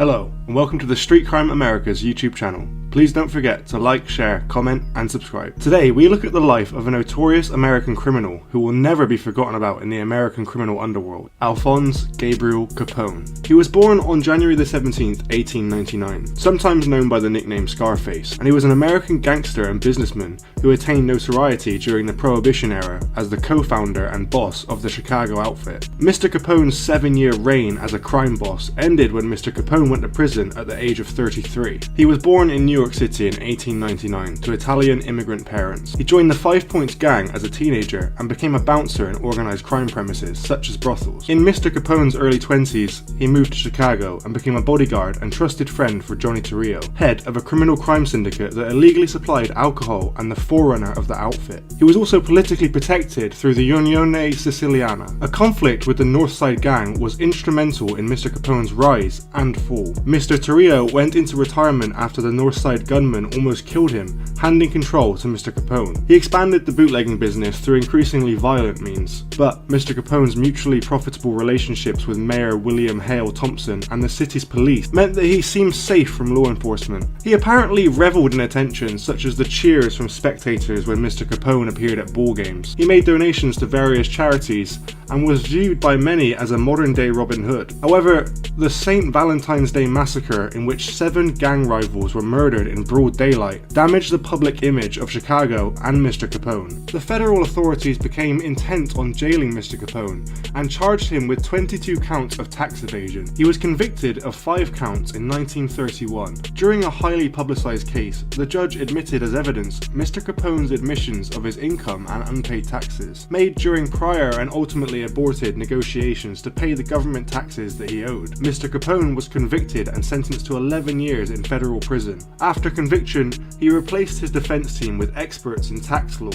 Hello, and welcome to the Street Crime America's YouTube channel. Please don't forget to like, share, comment, and subscribe. Today, we look at the life of a notorious American criminal who will never be forgotten about in the American criminal underworld, Alphonse Gabriel Capone. He was born on January the 17th, 1899, sometimes known by the nickname Scarface, and he was an American gangster and businessman who attained notoriety during the Prohibition era as the co-founder and boss of the Chicago outfit. Mr. Capone's 7-year reign as a crime boss ended when Mr. Capone went to prison at the age of 33. He was born in New York City in 1899 to Italian immigrant parents. He joined the 5 Points gang as a teenager and became a bouncer in organized crime premises such as brothels. In Mr. Capone's early 20s, he moved to Chicago and became a bodyguard and trusted friend for Johnny Torrio, head of a criminal crime syndicate that illegally supplied alcohol and the forerunner of the outfit. He was also politically protected through the Unione Siciliana. A conflict with the North Side gang was instrumental in Mr. Capone's rise and fall. Mr. Torrio went into retirement after the North Side gunman almost killed him, handing control to Mr. Capone. He expanded the bootlegging business through increasingly violent means, but Mr. Capone's mutually profitable relationships with Mayor William Hale Thompson and the city's police meant that he seemed safe from law enforcement. He apparently reveled in attention such as the cheers from spectators when Mr. Capone appeared at ball games. He made donations to various charities and was viewed by many as a modern-day Robin Hood. However, the St. Valentine's Day massacre, in which 7 gang rivals were murdered in broad daylight, damaged the public image of Chicago and Mr. Capone. The federal authorities became intent on jailing Mr. Capone and charged him with 22 counts of tax evasion. He was convicted of 5 counts in 1931. During a highly publicized case, the judge admitted as evidence Mr. Capone's admissions of his income and unpaid taxes, made during prior and ultimately aborted negotiations to pay the government taxes that he owed. Mr. Capone was convicted and sentenced to 11 years in federal prison. After conviction, he replaced his defense team with experts in tax law,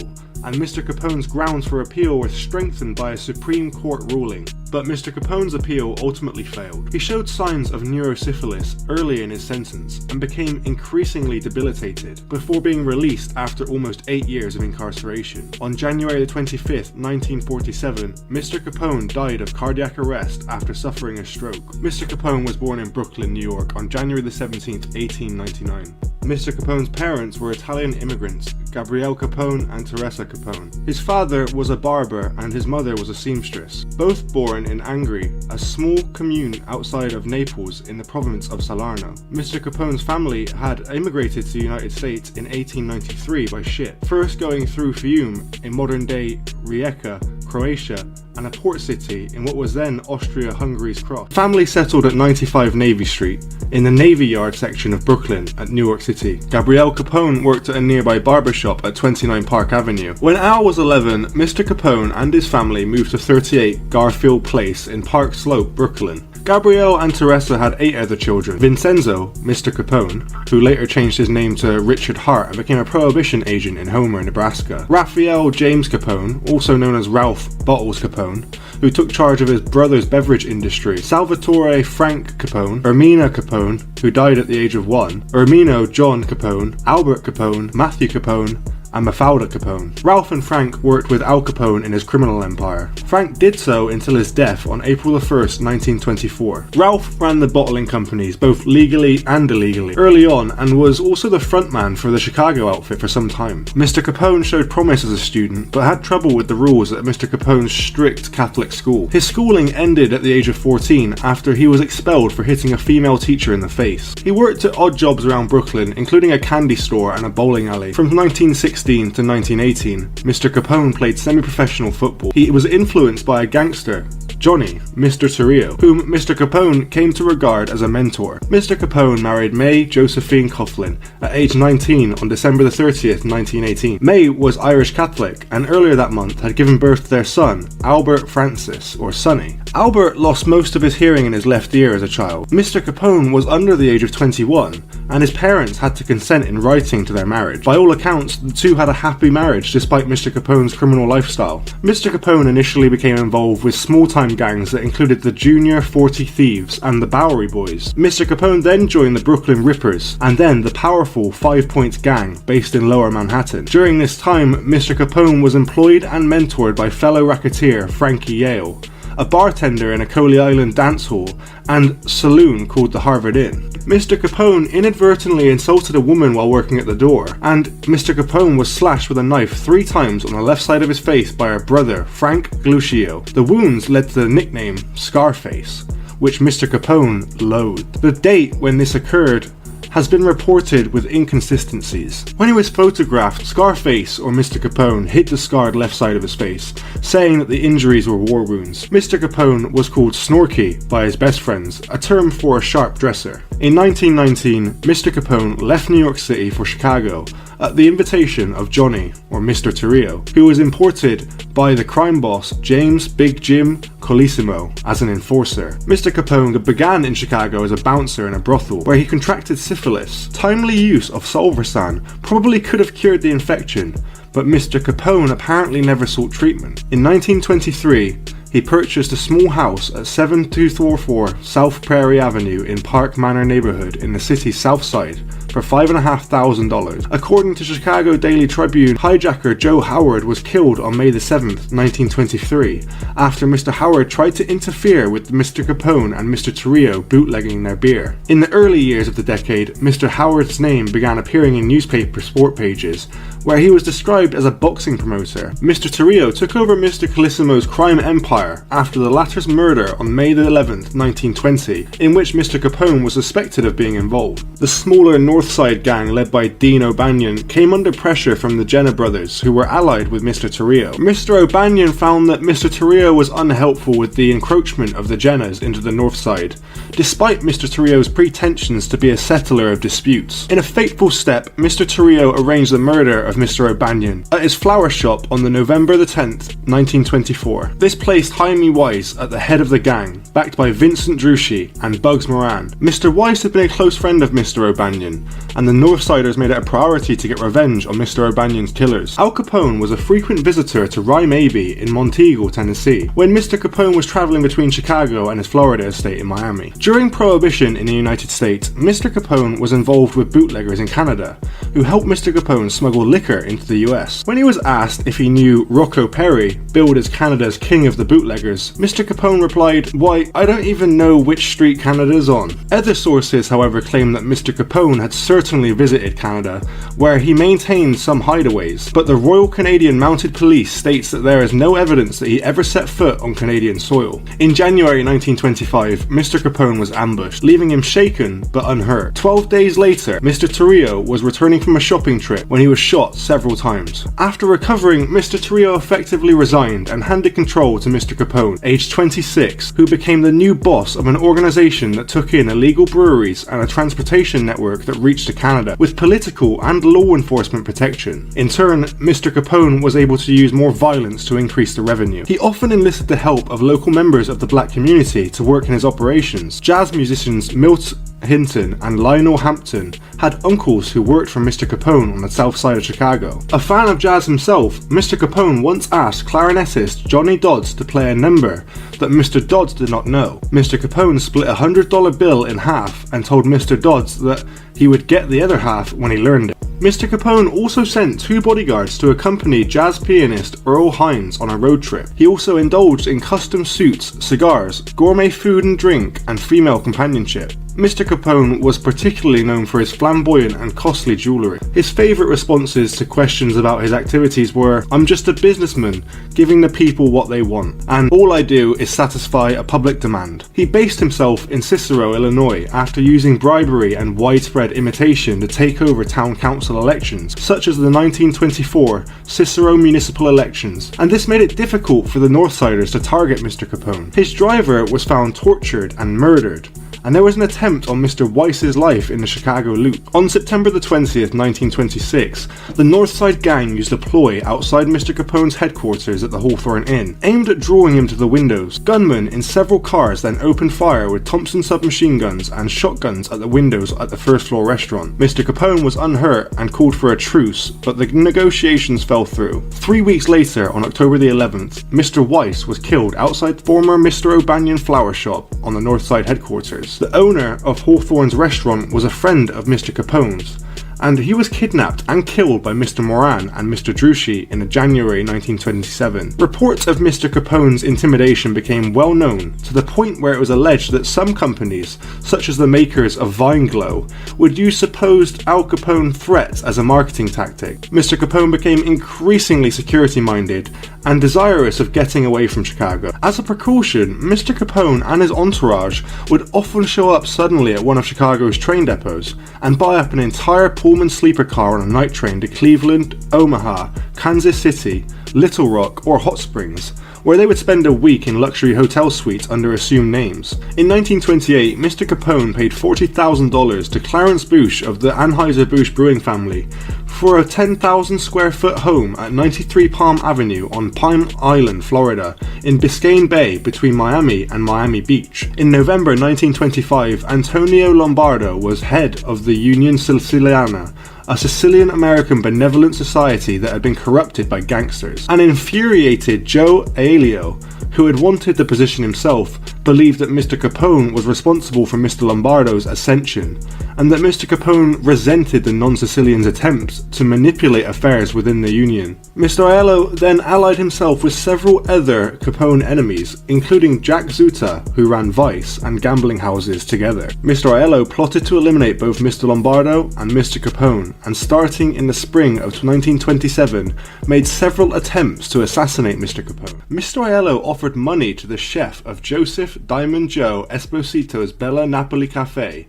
and Mr. Capone's grounds for appeal were strengthened by a Supreme Court ruling. But Mr. Capone's appeal ultimately failed. He showed signs of neurosyphilis early in his sentence and became increasingly debilitated before being released after almost 8 years of incarceration. On January 25th, 1947, Mr. Capone died of cardiac arrest after suffering a stroke. Mr. Capone was born in Brooklyn, New York on January 17th, 1899. Mr. Capone's parents were Italian immigrants, Gabriele Capone and Teresa Capone. His father was a barber and his mother was a seamstress, both born in Angri, a small commune outside of Naples in the province of Salerno. Mr. Capone's family had immigrated to the United States in 1893 by ship, first going through Fiume in modern-day Rijeka, Croatia, and a port city in what was then Austria-Hungary's cross. Family settled at 95 Navy Street, in the Navy Yard section of Brooklyn at New York City. Gabriele Capone worked at a nearby barbershop at 29 Park Avenue. When Al was 11, Mr. Capone and his family moved to 38 Garfield Place in Park Slope, Brooklyn. Gabriele and Teresa had 8 other children. Vincenzo, Mr. Capone, who later changed his name to Richard Hart and became a Prohibition agent in Homer, Nebraska. Raphael James Capone, also known as Ralph Bottles Capone, who took charge of his brother's beverage industry. Salvatore Frank Capone, Ermina Capone, who died at the age of 1, Ermino John Capone, Albert Capone, Matthew Capone, and Mafalda Capone. Ralph and Frank worked with Al Capone in his criminal empire. Frank did so until his death on April 1st, 1924. Ralph ran the bottling companies both legally and illegally early on and was also the frontman for the Chicago outfit for some time. Mr. Capone showed promise as a student but had trouble with the rules at Mr. Capone's strict Catholic school. His schooling ended at the age of 14 after he was expelled for hitting a female teacher in the face. He worked at odd jobs around Brooklyn, including a candy store and a bowling alley. From 1916 to 1918, Mr. Capone played semi-professional football. He was influenced by a gangster, Johnny, Mr. Torrio, whom Mr. Capone came to regard as a mentor. Mr. Capone married May Josephine Coughlin at age 19 on December 30th, 1918. May was Irish Catholic and earlier that month had given birth to their son, Albert Francis, or Sonny. Albert lost most of his hearing in his left ear as a child. Mr. Capone was under the age of 21 and his parents had to consent in writing to their marriage. By all accounts, the two had a happy marriage despite Mr. Capone's criminal lifestyle. Mr. Capone initially became involved with small-time gangs that included the Junior 40 Thieves and the Bowery Boys. Mr. Capone then joined the Brooklyn Rippers and then the powerful 5 Points gang based in Lower Manhattan. During this time, Mr. Capone was employed and mentored by fellow racketeer Frankie Hale, a bartender in a Coley Island dance hall, and saloon called the Harvard Inn. Mr. Capone inadvertently insulted a woman while working at the door, and Mr. Capone was slashed with a knife 3 times on the left side of his face by her brother, Frank Gluccio. The wounds led to the nickname Scarface, which Mr. Capone loathed. The date when this occurred has been reported with inconsistencies. When he was photographed, Scarface, or Mr. Capone, hid the scarred left side of his face, saying that the injuries were war wounds. Mr. Capone was called Snorky by his best friends, a term for a sharp dresser. In 1919, Mr. Capone left New York City for Chicago at the invitation of Johnny, or Mr. Torrio, who was imported by the crime boss James Big Jim Colissimo as an enforcer. Mr. Capone began in Chicago as a bouncer in a brothel, where he contracted syphilis. Timely use of Solvarsan probably could have cured the infection, but Mr. Capone apparently never sought treatment. In 1923, he purchased a small house at 7244 South Prairie Avenue in Park Manor neighborhood in the city's south side for $5,500. According to Chicago Daily Tribune, hijacker Joe Howard was killed on May 7, 1923, after Mr. Howard tried to interfere with Mr. Capone and Mr. Torrio bootlegging their beer. In the early years of the decade, Mr. Howard's name began appearing in newspaper sport pages, where he was described as a boxing promoter. Mr. Torrio took over Mr. Colissimo's crime empire after the latter's murder on May 11, 1920, in which Mr. Capone was suspected of being involved. The smaller North Side gang led by Dean O'Banion came under pressure from the Jenner brothers, who were allied with Mr. Torrio. Mr. O'Banion found that Mr. Torrio was unhelpful with the encroachment of the Jenners into the North Side, despite Mr. Torrio's pretensions to be a settler of disputes. In a fateful step, Mr. Torrio arranged the murder of Mr. O'Banion at his flower shop on the November 10th, 1924. This placed Jaime Weiss at the head of the gang, backed by Vincent Drucci and Bugs Moran. Mr. Weiss had been a close friend of Mr. O'Banion, and the Northsiders made it a priority to get revenge on Mr. O'Banion's killers. Al Capone was a frequent visitor to Rye Mabee in Montego, Tennessee, when Mr. Capone was traveling between Chicago and his Florida estate in Miami. During Prohibition in the United States, Mr. Capone was involved with bootleggers in Canada, who helped Mr. Capone smuggle liquor into the US. When he was asked if he knew Rocco Perry, billed as Canada's king of the bootleggers, Mr. Capone replied, "Why, I don't even know which street Canada's on." Other sources, however, claim that Mr. Capone had certainly visited Canada, where he maintained some hideaways, but the Royal Canadian Mounted Police states that there is no evidence that he ever set foot on Canadian soil. In January 1925, Mr. Capone was ambushed, leaving him shaken but unhurt. 12 days later, Mr. Torrio was returning from a shopping trip when he was shot several times. After recovering, Mr. Torrio effectively resigned and handed control to Mr. Capone, aged 26, who became the new boss of an organization that took in illegal breweries and a transportation network that reached to Canada, with political and law enforcement protection. In turn, Mr. Capone was able to use more violence to increase the revenue. He often enlisted the help of local members of the black community to work in his operations. Jazz musicians Milt Hinton and Lionel Hampton had uncles who worked for Mr. Capone on the south side of Chicago. A fan of jazz himself, Mr. Capone once asked clarinetist Johnny Dodds to play a number that Mr. Dodds did not know. Mr. Capone split a $100 bill in half and told Mr. Dodds that he would get the other half when he learned it. Mr. Capone also sent 2 bodyguards to accompany jazz pianist Earl Hines on a road trip. He also indulged in custom suits, cigars, gourmet food and drink, and female companionship. Mr. Capone was particularly known for his flamboyant and costly jewellery. His favourite responses to questions about his activities were, "I'm just a businessman, giving the people what they want, and all I do is satisfy a public demand." He based himself in Cicero, Illinois, after using bribery and widespread imitation to take over town council elections, such as the 1924 Cicero municipal elections, and this made it difficult for the Northsiders to target Mr. Capone. His driver was found tortured and murdered, and there was an attempt on Mr. Weiss's life in the Chicago Loop. On September the 20th, 1926, the Northside gang used a ploy outside Mr. Capone's headquarters at the Hawthorne Inn, aimed at drawing him to the windows. Gunmen in several cars then opened fire with Thompson submachine guns and shotguns at the windows at the first floor restaurant. Mr. Capone was unhurt and called for a truce, but the negotiations fell through. 3 weeks later, on October the 11th, Mr. Weiss was killed outside former Mr. O'Banion flower shop on the Northside headquarters. The owner of Hawthorne's restaurant was a friend of Mr. Capone's, and he was kidnapped and killed by Mr. MORAN and Mr. Druschi in January 1927. Reports of Mr. Capone's intimidation became well known, to the point where it was alleged that some companies, such as the makers of Vine Glow, would use supposed Al Capone threats as a marketing tactic. Mr. Capone became increasingly security-minded and desirous of getting away from Chicago. As a precaution, Mr. Capone and his entourage would often show up suddenly at one of Chicago's train depots and buy up an entire Pullman sleeper car on a night train to Cleveland, Omaha, Kansas City, Little Rock, or Hot Springs, where they would spend a week in luxury hotel suites under assumed names. In 1928, Mr. Capone paid $40,000 to Clarence Bush of the Anheuser-Busch brewing family for a 10,000 square foot home at 93 Palm Avenue on Palm Island, Florida, in Biscayne Bay between Miami and Miami Beach. In November 1925, Antonio Lombardo was head of the Union Siciliana, a Sicilian-American benevolent society that had been corrupted by gangsters. An infuriated Joe Aelio, who had wanted the position himself, believed that Mr. Capone was responsible for Mr. Lombardo's ascension, and that Mr. Capone resented the non-Sicilians' attempts to manipulate affairs within the Union. Mr. Aiello then allied himself with several other Capone enemies, including Jack Zuta, who ran Vice and gambling houses together. Mr. Aiello plotted to eliminate both Mr. Lombardo and Mr. Capone, and starting in the spring of 1927, made several attempts to assassinate Mr. Capone. Mr. Aiello offered money to the chef of Joseph Diamond Joe Esposito's Bella Napoli Cafe,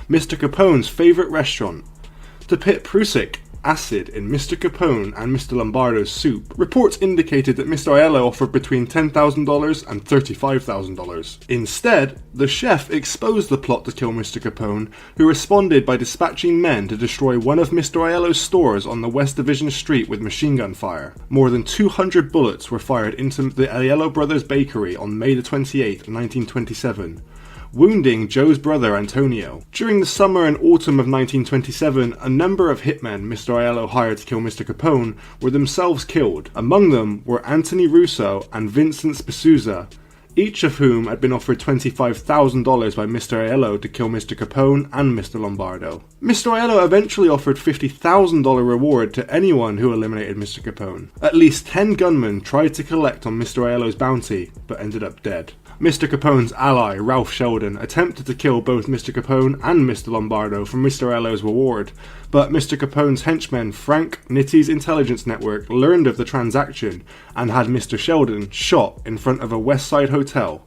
Mr. Capone's favourite restaurant, to pit prussic acid in Mr. Capone and Mr. Lombardo's soup. Reports indicated that Mr. Aiello offered between $10,000 and $35,000. Instead, the chef exposed the plot to kill Mr. Capone, who responded by dispatching men to destroy one of Mr. Aiello's stores on the West Division Street with machine gun fire. More than 200 bullets were fired into the Aiello Brothers bakery on May 28, 1927. Wounding Joe's brother Antonio. During the summer and autumn of 1927, a number of hitmen Mr. Aiello hired to kill Mr. Capone were themselves killed. Among them were Anthony Russo and Vincent Spisuza, each of whom had been offered $25,000 by Mr. Aiello to kill Mr. Capone and Mr. Lombardo. Mr. Aiello eventually offered $50,000 reward to anyone who eliminated Mr. Capone. At least 10 gunmen tried to collect on Mr. Aiello's bounty, but ended up dead. Mr. Capone's ally, Ralph Sheldon, attempted to kill both Mr. Capone and Mr. Lombardo for Mr. Aiello's reward, but Mr. Capone's henchman Frank Nitti's intelligence network learned of the transaction and had Mr. Sheldon shot in front of a West Side hotel,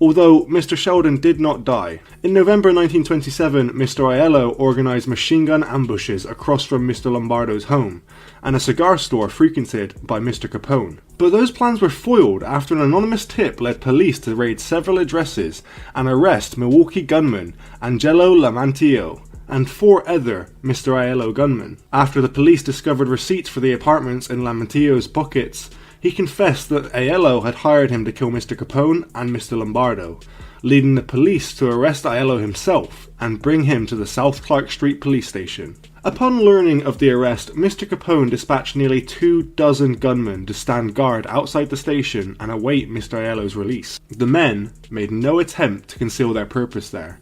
although Mr. Sheldon did not die. In November 1927, Mr. Aiello organised machine gun ambushes across from Mr. Lombardo's home, and a cigar store frequented by Mr. Capone. But those plans were foiled after an anonymous tip led police to raid several addresses and arrest Milwaukee gunman Angelo Lamantillo and 4 other Mr. Aiello gunmen. After the police discovered receipts for the apartments in Lamantillo's pockets, he confessed that Aiello had hired him to kill Mr. Capone and Mr. Lombardo, leading the police to arrest Aiello himself and bring him to the South Clark Street police station. Upon learning of the arrest, Mr. Capone dispatched nearly 24 gunmen to stand guard outside the station and await Mr. Aiello's release. The men made no attempt to conceal their purpose there,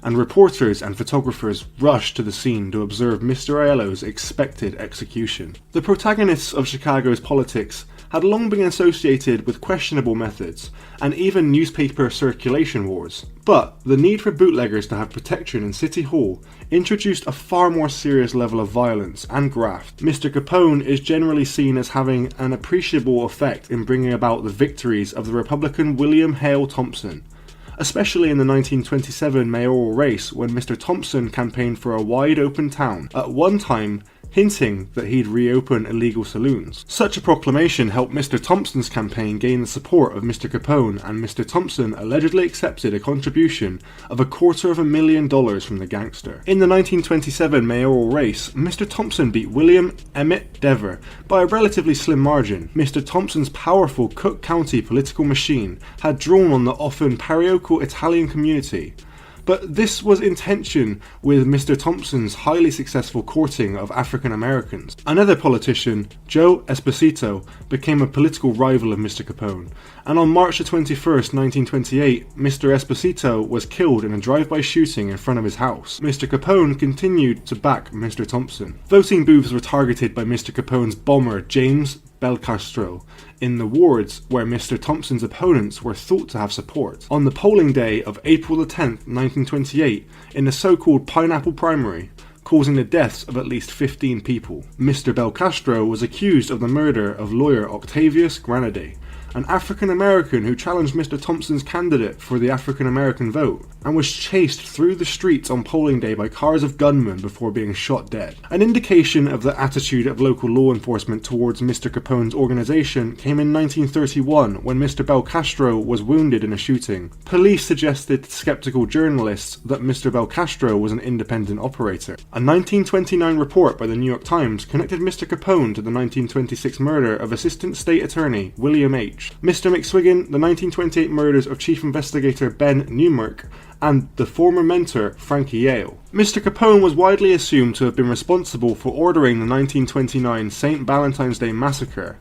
and reporters and photographers rushed to the scene to observe Mr. Aiello's expected execution. The protagonists of Chicago's politics had long been associated with questionable methods, and even newspaper circulation wars. But the need for bootleggers to have protection in City Hall introduced a far more serious level of violence and graft. Mr. Capone is generally seen as having an appreciable effect in bringing about the victories of the Republican William Hale Thompson, especially in the 1927 mayoral race when Mr. Thompson campaigned for a wide open town, at one time hinting that he'd reopen illegal saloons. Such a proclamation helped Mr. Thompson's campaign gain the support of Mr. Capone, and Mr. Thompson allegedly accepted a contribution of $250,000 from the gangster. In the 1927 mayoral race, Mr. Thompson beat William Emmett Dever by a relatively slim margin. Mr. Thompson's powerful Cook County political machine had drawn on the often parochial Italian community, But this was in tension with Mr. Thompson's highly successful courting of African Americans. Another politician, Joe Esposito, became a political rival of Mr. Capone, and on March 21st, 1928, Mr. Esposito was killed in a drive-by shooting in front of his house. Mr. Capone continued to back Mr. Thompson. Voting booths were targeted by Mr. Capone's bomber, James Belcastro, in the wards where Mr. Thompson's opponents were thought to have support. On the polling day of April 10th, 1928, in the so-called Pineapple Primary, causing the deaths of at least 15 people, Mr. Belcastro was accused of the murder of lawyer Octavius Granaday, an African American who challenged Mr. Thompson's candidate for the African American vote, and was chased through the streets on polling day by cars of gunmen before being shot dead. An indication of the attitude of local law enforcement towards Mr. Capone's organization came in 1931 when Mr. Belcastro was wounded in a shooting. Police suggested to skeptical journalists that Mr. Belcastro was an independent operator. A 1929 report by the New York Times connected Mr. Capone to the 1926 murder of Assistant State Attorney William H. Mr. McSwiggan, the 1928 murders of Chief Investigator Ben Newmark, and the former mentor Frankie Hale. Mr. Capone was widely assumed to have been responsible for ordering the 1929 St. Valentine's Day massacre.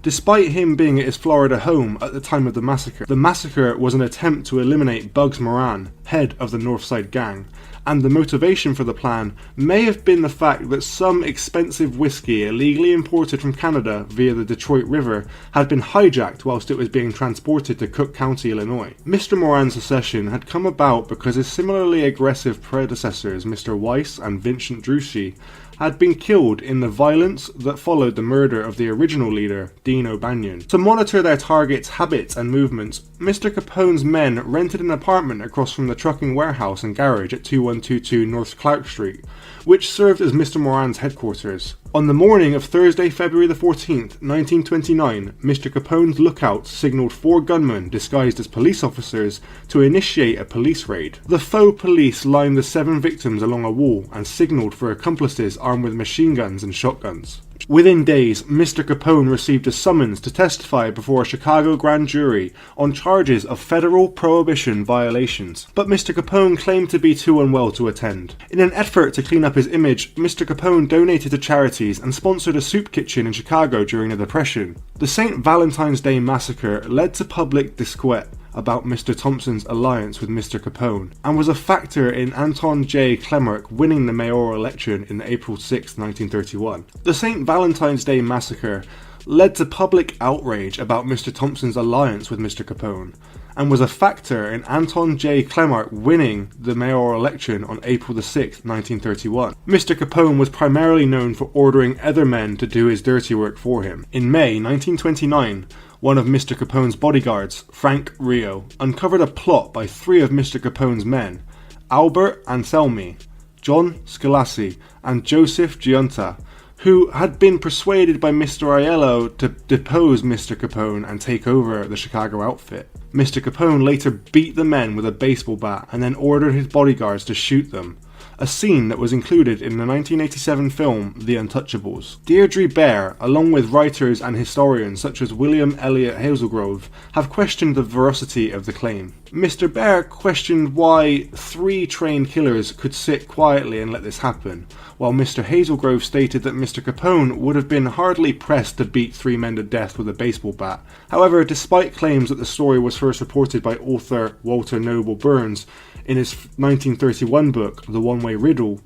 Despite him being at his Florida home at the time of the massacre was an attempt to eliminate Bugs Moran, head of the Northside Gang, and the motivation for the plan may have been the fact that some expensive whiskey illegally imported from Canada via the Detroit River had been hijacked whilst it was being transported to Cook County, Illinois. Mr. Moran's secession had come about because his similarly aggressive predecessors, Mr. Weiss and Vincent Drucci, had been killed in the violence that followed the murder of the original leader, Dean O'Banion. To monitor their targets' habits and movements, Mr. Capone's men rented an apartment across from the trucking warehouse and garage at 2122 North Clark Street, which served as Mr. Moran's headquarters. On the morning of Thursday, February the 14th, 1929, Mr. Capone's lookouts signalled 4 gunmen disguised as police officers to initiate a police raid. The faux police lined the 7 victims along a wall and signalled for accomplices armed with machine guns and shotguns. Within days, Mr. Capone received a summons to testify before a Chicago grand jury on charges of federal prohibition violations, but Mr. Capone claimed to be too unwell to attend. In an effort to clean up his image, Mr. Capone donated to charities and sponsored a soup kitchen in Chicago during the Depression. The St. Valentine's Day massacre led to public disquiet about Mr. Thompson's alliance with Mr. Capone, and was a factor in Anton J. Clemark winning the mayoral election in April 6, 1931. The St. Valentine's Day massacre led to public outrage about Mr. Thompson's alliance with Mr. Capone, and was a factor in Anton J. Clemark winning the mayoral election on April 6, 1931. Mr. Capone was primarily known for ordering other men to do his dirty work for him. In May 1929, one of Mr. Capone's bodyguards, Frank Rio, uncovered a plot by 3 of Mr. Capone's men, Albert Anselmi, John Scalassi, and Joseph Giunta, who had been persuaded by Mr. Aiello to depose Mr. Capone and take over the Chicago outfit. Mr. Capone later beat the men with a baseball bat and then ordered his bodyguards to shoot them, a scene that was included in the 1987 film The Untouchables. Deirdre Bair, along with writers and historians such as William Elliott Hazelgrove, have questioned the veracity of the claim. Mr. Bair questioned why 3 trained killers could sit quietly and let this happen, while Mr. Hazelgrove stated that Mr. Capone would have been hardly pressed to beat 3 men to death with a baseball bat. However, despite claims that the story was first reported by author Walter Noble Burns in his 1931 book, The One-Way Riddle,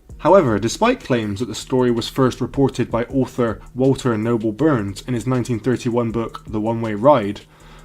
despite claims that the story was first reported by author Walter Noble Burns in his 1931 book, The One-Way Ride,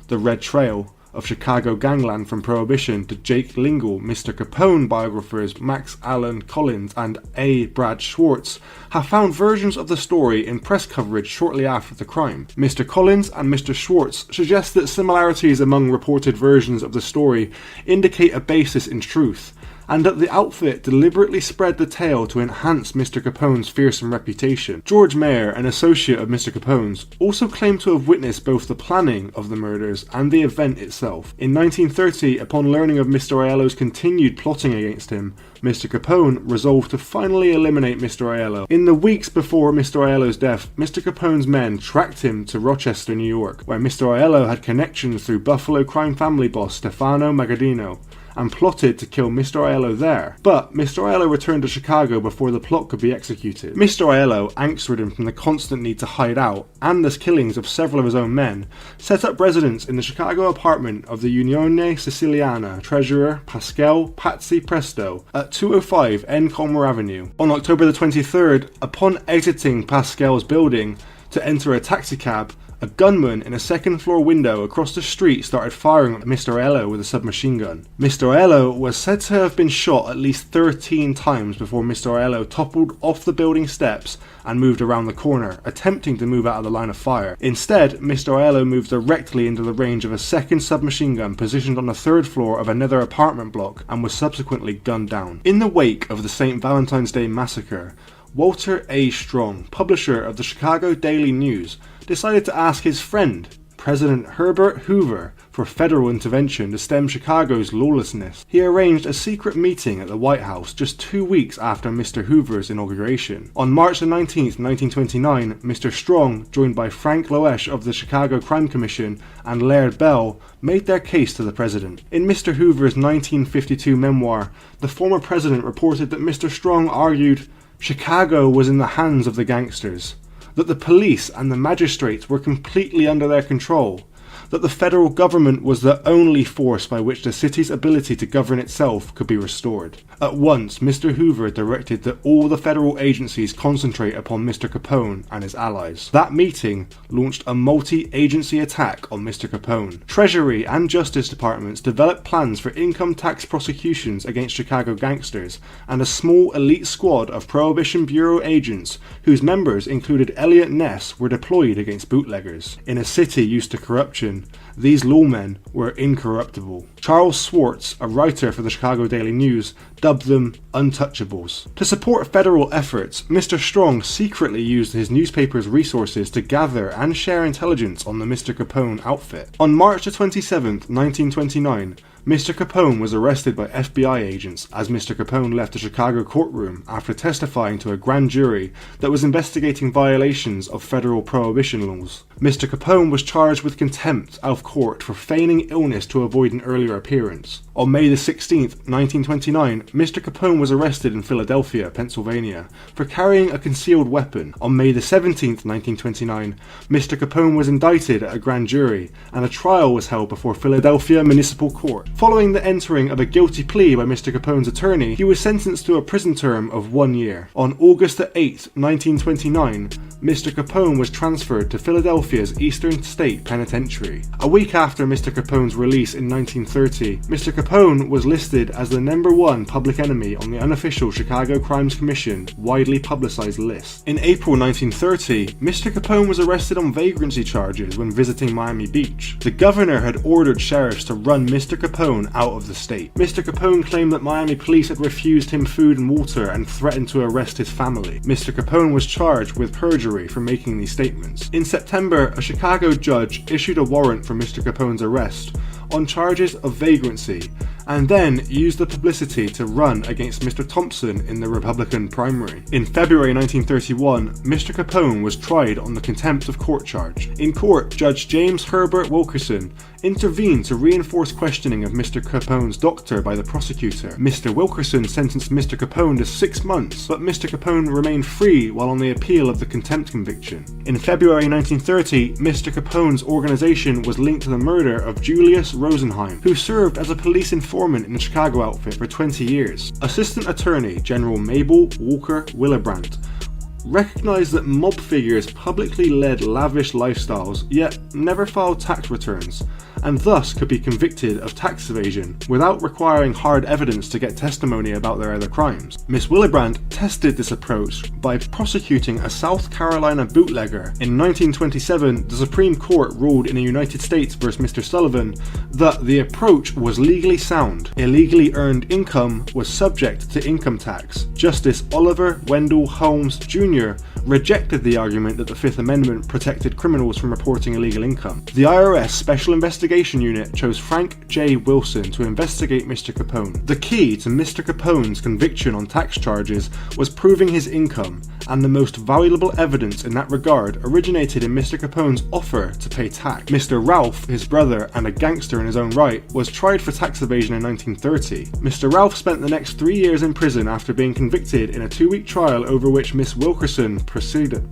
The Red Trail, of Chicago Gangland from Prohibition to Jake Lingle, Mr. Capone biographers Max Allen Collins and A. Brad Schwartz have found versions of the story in press coverage shortly after the crime. Mr. Collins and Mr. Schwartz suggest that similarities among reported versions of the story indicate a basis in truth, and that the outfit deliberately spread the tale to enhance Mr. Capone's fearsome reputation. George Mayer, an associate of Mr. Capone's, also claimed to have witnessed both the planning of the murders and the event itself. In 1930, upon learning of Mr. Aiello's continued plotting against him, Mr. Capone resolved to finally eliminate Mr. Aiello. In the weeks before Mr. Aiello's death, Mr. Capone's men tracked him to Rochester, New York, where Mr. Aiello had connections through Buffalo crime family boss Stefano Magaddino, and plotted to kill Mr. Aiello there. But Mr. Aiello returned to Chicago before the plot could be executed. Mr. Aiello, angst-ridden from the constant need to hide out and the killings of several of his own men, set up residence in the Chicago apartment of the Unione Siciliana treasurer Pascal Patsy Presto at 205 Encomer Avenue. On October the 23rd, upon exiting Pascal's building to enter a taxicab, a gunman in a second-floor window across the street started firing at Mr. Aiello with a submachine gun. Mr. Aiello was said to have been shot at least 13 times before Mr. Aiello toppled off the building steps and moved around the corner, attempting to move out of the line of fire. Instead, Mr. Aiello moved directly into the range of a second submachine gun positioned on the third floor of another apartment block and was subsequently gunned down. In the wake of the St. Valentine's Day massacre, Walter A. Strong, publisher of the Chicago Daily News, decided to ask his friend, President Herbert Hoover, for federal intervention to stem Chicago's lawlessness. He arranged a secret meeting at the White House just 2 weeks after Mr. Hoover's inauguration. On March 19, 1929, Mr. Strong, joined by Frank Loesch of the Chicago Crime Commission and Laird Bell, made their case to the president. In Mr. Hoover's 1952 memoir, the former president reported that Mr. Strong argued Chicago was in the hands of the gangsters, that the police and the magistrates were completely under their control, that the federal government was the only force by which the city's ability to govern itself could be restored. At once, Mr. Hoover directed that all the federal agencies concentrate upon Mr. Capone and his allies. That meeting launched a multi-agency attack on Mr. Capone. Treasury and Justice Departments developed plans for income tax prosecutions against Chicago gangsters, and a small elite squad of Prohibition Bureau agents, whose members included Elliot Ness, were deployed against bootleggers. In a city used to corruption, these lawmen were incorruptible. Charles Schwartz, a writer for the Chicago Daily News, dubbed them untouchables. To support federal efforts, Mr. Strong secretly used his newspaper's resources to gather and share intelligence on the Mr. Capone outfit. On March 27, 1929, Mr. Capone was arrested by FBI agents as Mr. Capone left a Chicago courtroom after testifying to a grand jury that was investigating violations of federal prohibition laws. Mr. Capone was charged with contempt of court for feigning illness to avoid an earlier appearance. On May 16, 1929, Mr. Capone was arrested in Philadelphia, Pennsylvania, for carrying a concealed weapon. On May 17, 1929, Mr. Capone was indicted at a grand jury, and a trial was held before Philadelphia Municipal Court. Following the entering of a guilty plea by Mr. Capone's attorney, he was sentenced to a prison term of 1 year. On August 8, 1929, Mr. Capone was transferred to Philadelphia's Eastern State Penitentiary. A week after Mr. Capone's release in 1930, Mr. Capone was listed as the #1 public enemy on the unofficial Chicago Crimes Commission widely publicized list. In April 1930, Mr. Capone was arrested on vagrancy charges when visiting Miami Beach. The governor had ordered sheriffs to run Mr. Capone out of the state. Mr. Capone claimed that Miami police had refused him food and water and threatened to arrest his family. Mr. Capone was charged with perjury for making these statements. In September, a Chicago judge issued a warrant for Mr. Capone's arrest on charges of vagrancy, and then used the publicity to run against Mr. Thompson in the Republican primary. In February 1931, Mr. Capone was tried on the contempt of court charge. In court, Judge James Herbert Wilkerson intervened to reinforce questioning of Mr. Capone's doctor by the prosecutor. Mr. Wilkerson sentenced Mr. Capone to 6 months, but Mr. Capone remained free while on the appeal of the contempt conviction. In February 1930, Mr. Capone's organization was linked to the murder of Julius Rosenheim, who served as a police informant in the Chicago outfit for 20 years. Assistant Attorney General Mabel Walker Willebrandt recognized that mob figures publicly led lavish lifestyles, yet never filed tax returns, and thus could be convicted of tax evasion without requiring hard evidence to get testimony about their other crimes. Miss Willebrandt tested this approach by prosecuting a South Carolina bootlegger. In 1927, the Supreme Court ruled in the United States v. Mr. Sullivan that the approach was legally sound. Illegally earned income was subject to income tax. Justice Oliver Wendell Holmes Jr. rejected the argument that the Fifth Amendment protected criminals from reporting illegal income. The IRS Special Investigation Unit chose Frank J. Wilson to investigate Mr. Capone. The key to Mr. Capone's conviction on tax charges was proving his income, and the most valuable evidence in that regard originated in Mr. Capone's offer to pay tax. Mr. Ralph, his brother and a gangster in his own right, was tried for tax evasion in 1930. Mr. Ralph spent the next 3 years in prison after being convicted in a 2-week trial over which Miss Wilkerson presided.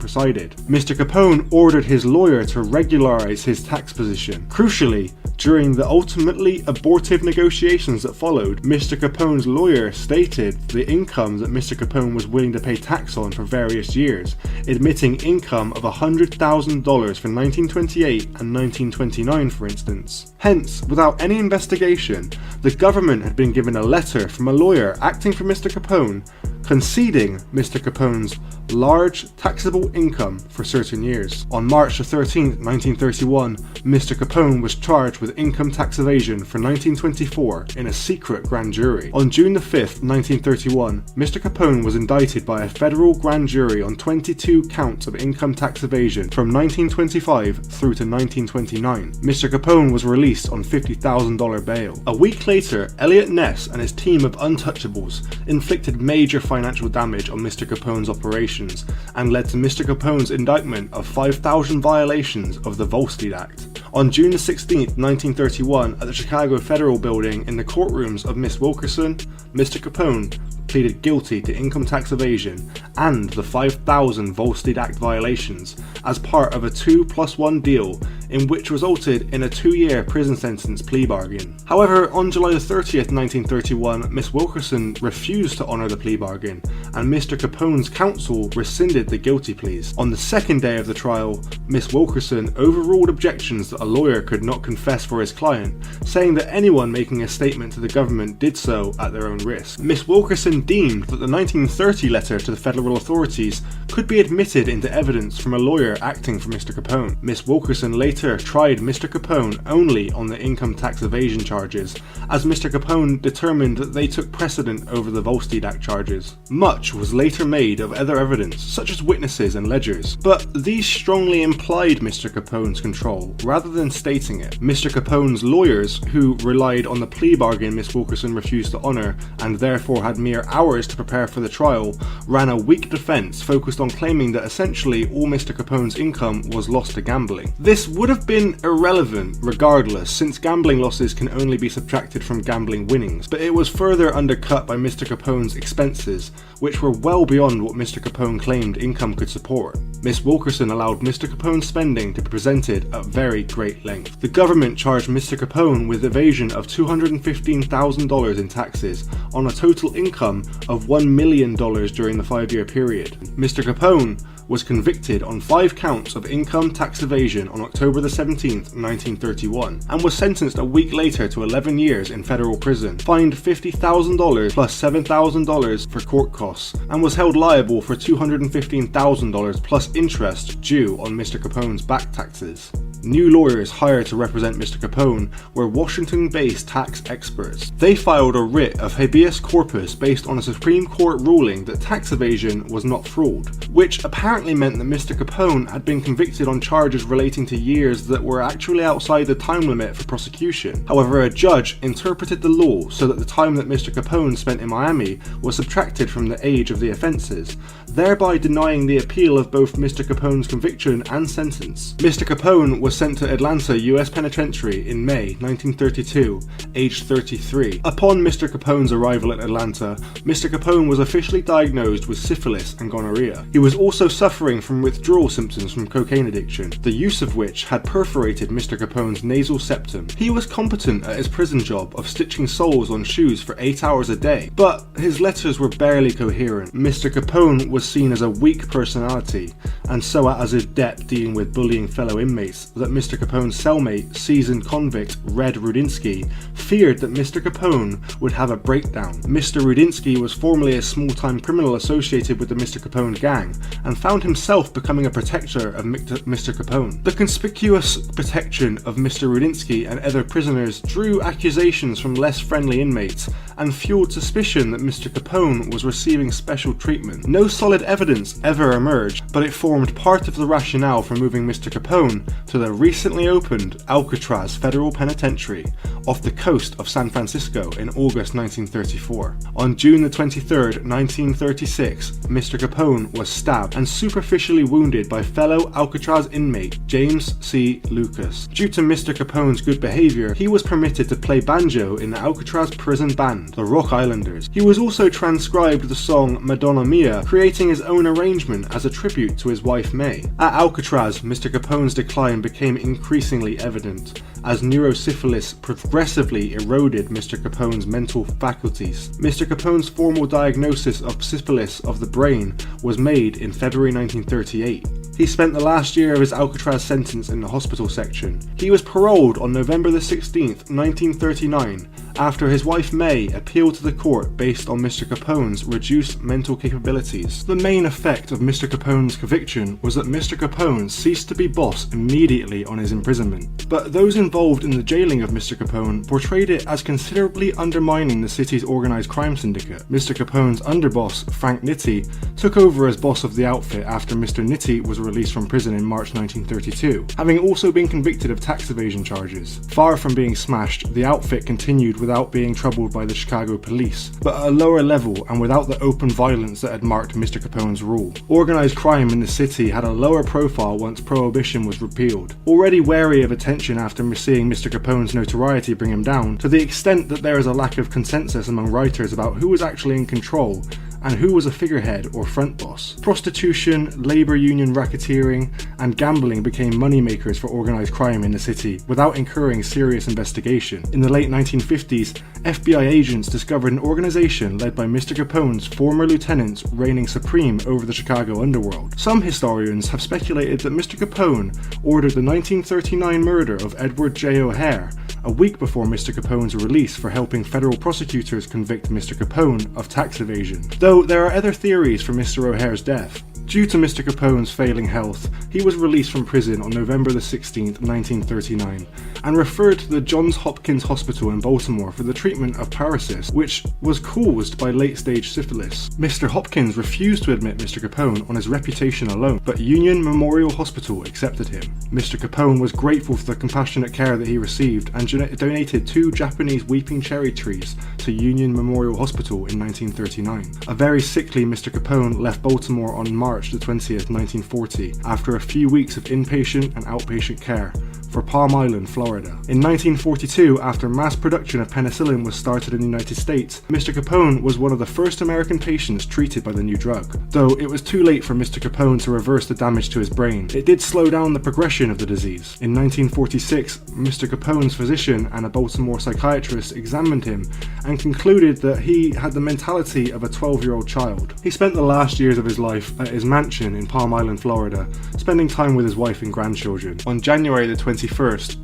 Mr. Capone ordered his lawyer to regularize his tax position. Crucially, during the ultimately abortive negotiations that followed, Mr. Capone's lawyer stated the income that Mr. Capone was willing to pay tax on for various years, admitting income of $100,000 for 1928 and 1929, for instance. Hence, without any investigation, the government had been given a letter from a lawyer acting for Mr. Capone, conceding Mr. Capone's large taxable income for certain years. On March 13, 1931, Mr. Capone was charged with income tax evasion for 1924 in a secret grand jury. On June 5, 1931, Mr. Capone was indicted by a federal grand jury on 22 counts of income tax evasion from 1925 through to 1929. Mr. Capone was released on $50,000 bail. A week later, Elliot Ness and his team of untouchables inflicted major financial damage on Mr. Capone's operations and led to Mr. Capone's indictment of 5,000 violations of the Volstead Act. On June 16, 1931, at the Chicago Federal Building in the courtrooms of Miss Wilkerson, Mr. Capone pleaded guilty to income tax evasion and the 5,000 Volstead Act violations as part of a 2+1 deal in which resulted in a 2-year prison sentence plea bargain. However, on July 30th, 1931, Miss Wilkerson refused to honour the plea bargain and Mr. Capone's counsel rescinded the guilty pleas. On the second day of the trial, Miss Wilkerson overruled objections that a lawyer could not confess for his client, saying that anyone making a statement to the government did so at their own risk. Miss Wilkerson deemed that the 1930 letter to the federal authorities could be admitted into evidence from a lawyer acting for Mr. Capone. Miss Wilkerson later tried Mr. Capone only on the income tax evasion charges, as Mr. Capone determined that they took precedent over the Volstead Act charges. Much was later made of other evidence, such as witnesses and ledgers, but these strongly implied Mr. Capone's control, rather than stating it. Mr. Capone's lawyers, who relied on the plea bargain Miss Wilkerson refused to honour, and therefore had mere hours to prepare for the trial, ran a weak defence focused on claiming that essentially all Mr. Capone's income was lost to gambling. This would have been irrelevant regardless, since gambling losses can only be subtracted from gambling winnings, but it was further undercut by Mr. Capone's expenses, which were well beyond what Mr. Capone claimed income could support. Miss Wilkerson allowed Mr. Capone's spending to be presented at very great length. The government charged Mr. Capone with evasion of $215,000 in taxes on a total income of $1 million during the 5-year period. Mr. Capone was convicted on 5 counts of income tax evasion on October 17, 1931, and was sentenced a week later to 11 years in federal prison, fined $50,000 plus $7,000 for court costs, and was held liable for $215,000 plus interest due on Mr. Capone's back taxes. New lawyers hired to represent Mr. Capone were Washington-based tax experts. They filed a writ of habeas corpus based on a Supreme Court ruling that tax evasion was not fraud, which apparently meant that Mr. Capone had been convicted on charges relating to years that were actually outside the time limit for prosecution. However, a judge interpreted the law so that the time that Mr. Capone spent in Miami was subtracted from the age of the offences, thereby denying the appeal of both Mr. Capone's conviction and sentence. Mr. Capone was sent to Atlanta U.S. Penitentiary in May 1932, aged 33. Upon Mr. Capone's arrival at Atlanta, Mr. Capone was officially diagnosed with syphilis and gonorrhea. He was also suffering from withdrawal symptoms from cocaine addiction, the use of which had perforated Mr. Capone's nasal septum. He was competent at his prison job of stitching soles on shoes for 8 hours a day, but his letters were barely coherent. Mr. Capone was seen as a weak personality, and so as adept dealing with bullying fellow inmates that Mr. Capone's cellmate, seasoned convict Red Rudinsky, feared that Mr. Capone would have a breakdown. Mr. Rudinsky was formerly a small-time criminal associated with the Mr. Capone gang, and found himself becoming a protector of Mr. Capone. The conspicuous protection of Mr. Rudinsky and other prisoners drew accusations from less friendly inmates, and fueled suspicion that Mr. Capone was receiving special treatment. No solid solid evidence ever emerged, but it formed part of the rationale for moving Mr. Capone to the recently opened Alcatraz Federal Penitentiary off the coast of San Francisco in August 1934. On June the 23rd, 1936, Mr. Capone was stabbed and superficially wounded by fellow Alcatraz inmate James C. Lucas. Due to Mr. Capone's good behaviour, he was permitted to play banjo in the Alcatraz prison band, the Rock Islanders. He was also transcribed the song Madonna Mia, creating his own arrangement as a tribute to his wife May. At Alcatraz, Mr. Capone's decline became increasingly evident as neurosyphilis progressively eroded Mr. Capone's mental faculties. Mr. Capone's formal diagnosis of syphilis of the brain was made in February 1938. He spent the last year of his Alcatraz sentence in the hospital section. He was paroled on November the 16th, 1939, after his wife May appealed to the court based on Mr. Capone's reduced mental capabilities. The main effect of Mr. Capone's conviction was that Mr. Capone ceased to be boss immediately on his imprisonment. But those involved in the jailing of Mr. Capone portrayed it as considerably undermining the city's organised crime syndicate. Mr. Capone's underboss, Frank Nitti, took over as boss of the outfit after Mr. Nitti was released from prison in March 1932, having also been convicted of tax evasion charges. Far from being smashed, the outfit continued without being troubled by the Chicago police, but at a lower level and without the open violence that had marked Mr. Capone's rule. Organised crime in the city had a lower profile once Prohibition was repealed. Already wary of attention after seeing Mr. Capone's notoriety bring him down, to the extent that there is a lack of consensus among writers about who was actually in control and who was a figurehead or front boss. Prostitution, labour union racketeering, and gambling became moneymakers for organised crime in the city without incurring serious investigation. In the late 1950s, FBI agents discovered an organisation led by Mr. Capone's former lieutenants reigning supreme over the Chicago underworld. Some historians have speculated that Mr. Capone ordered the 1939 murder of Edward J. O'Hare a week before Mr. Capone's release for helping federal prosecutors convict Mr. Capone of tax evasion. Though there are other theories for Mr. O'Hare's death. Due to Mr. Capone's failing health, he was released from prison on November the 16th, 1939, and referred to the Johns Hopkins Hospital in Baltimore for the treatment of paresis, which was caused by late-stage syphilis. Mr. Hopkins refused to admit Mr. Capone on his reputation alone, but Union Memorial Hospital accepted him. Mr. Capone was grateful for the compassionate care that he received and donated 2 Japanese weeping cherry trees to Union Memorial Hospital in 1939. A very sickly Mr. Capone left Baltimore on March the 20th, 1940, after a few weeks of inpatient and outpatient care for Palm Island, Florida. In 1942, after mass production of penicillin was started in the United States, Mr. Capone was one of the first American patients treated by the new drug. Though it was too late for Mr. Capone to reverse the damage to his brain, it did slow down the progression of the disease. In 1946, Mr. Capone's physician and a Baltimore psychiatrist examined him and concluded that he had the mentality of a 12-year-old child. He spent the last years of his life at his mansion in Palm Island, Florida, spending time with his wife and grandchildren. On January the 21st,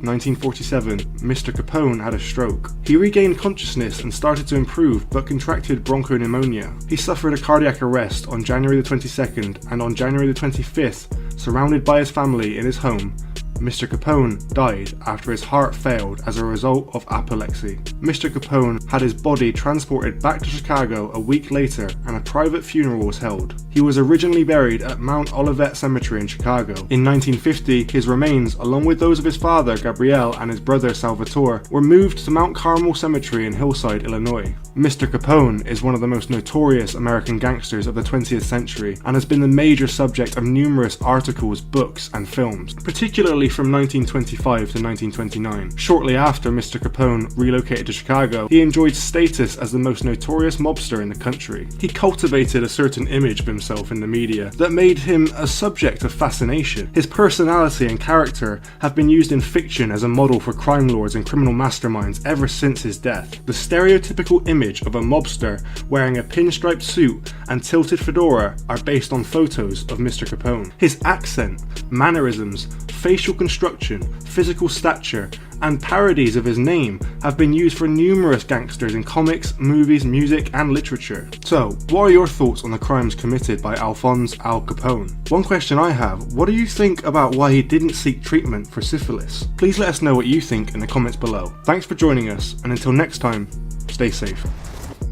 1947, Mr. Capone had a stroke. He regained consciousness and started to improve, but contracted bronchopneumonia. He suffered a cardiac arrest on January the 22nd, and on January the 25th, surrounded by his family in his home, Mr. Capone died after his heart failed as a result of apoplexy. Mr. Capone had his body transported back to Chicago a week later and a private funeral was held. He was originally buried at Mount Olivet Cemetery in Chicago. In 1950, his remains, along with those of his father Gabriel and his brother Salvatore, were moved to Mount Carmel Cemetery in Hillside, Illinois. Mr. Capone is one of the most notorious American gangsters of the 20th century and has been the major subject of numerous articles, books, and films, particularly from 1925 to 1929. Shortly after Mr. Capone relocated to Chicago, he enjoyed status as the most notorious mobster in the country. He cultivated a certain image of himself in the media that made him a subject of fascination. His personality and character have been used in fiction as a model for crime lords and criminal masterminds ever since his death. The stereotypical image of a mobster wearing a pinstripe suit and tilted fedora are based on photos of Mr. Capone. His accent, mannerisms, facial construction, physical stature, and parodies of his name have been used for numerous gangsters in comics, movies, music, and literature. So, what are your thoughts on the crimes committed by Alphonse Al Capone? One question I have, what do you think about why he didn't seek treatment for syphilis? Please let us know what you think in the comments below. Thanks for joining us, and until next time, stay safe.